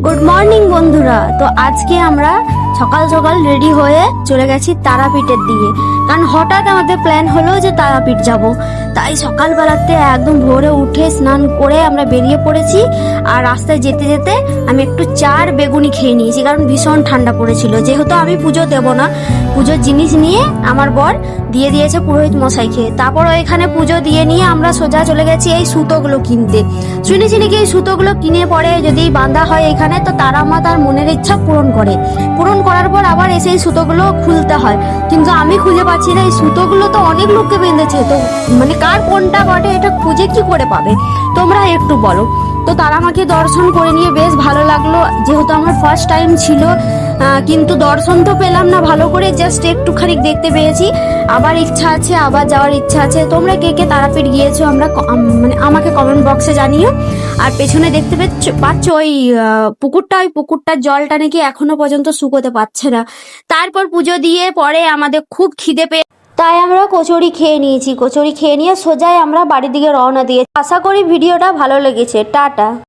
Good morning বন্ধুরা। তো আজকে আমরা সকাল সকাল রেডি হয়ে চলে গেছি তারাপীঠের দিকে, কারণ হঠাৎ আমাদের প্ল্যান হলো যে তারাপীঠ যাব। তাই সকালবেলাতে একদম ভোরে উঠে স্নান করে আমরা বেরিয়ে পড়েছি। আর রাস্তায় যেতে যেতে আমি একটু চার বেগুনি খেয়ে নিয়েছি, কারণ ভীষণ ঠান্ডা পড়েছিল। যেহেতু আমি পুজো দেব না, পুজোর জিনিস নিয়ে আমার বর দিয়ে দিয়েছে পুরোহিত মশাইকে। তারপর এখানে পুজো দিয়ে নিয়ে আমরা সোজা চলে গেছি এই সুতোগুলো কিনতে। শুনেছি নাকি এই সুতোগুলো কিনে পরে যদি বাঁধা হয় এখানে, তো তারা মা তার মনের ইচ্ছা পূরণ করে। পূরণ করার পর আবার এসে এই সুতোগুলো খুলতে হয়, কিন্তু আমি খুঁজে পাচ্ছি না। এই সুতোগুলো তো অনেক লোককে বেঁধেছে, তো মানে কার কোনটা বটে এটা খুঁজে কি করে পাবে, তোমরা একটু বলো। তো তারা মাকে দর্শন করে নিয়ে বেশ ভালো লাগলো, যেহেতু আমার ফার্স্ট টাইম ছিল। কিন্তু দর্শন তো পেলাম না ভালো করে, জাস্ট একটুখানি দেখতে পেয়েছি। আবার ইচ্ছা আছে, আবার যাওয়ার ইচ্ছা আছে। তোমরা কে কে তারাপীঠ গিয়েছো মানে আমাকে কমেন্ট বক্সে জানিও। আর পেছনে দেখতে পাচ্ছ ওই পুকুরটার জলটা নাকি এখনো পর্যন্ত শুকোতে পারছে না। তারপর পুজো দিয়ে পরে আমাদের খুব খিদে পেয়ে, তাই আমরা কচুরি খেয়ে নিয়েছি। কচুরি খেয়ে নিয়ে সোজাই আমরা বাড়ির দিকে রওনা দিয়ে। আশা করি ভিডিওটা ভালো লেগেছে। টাটা।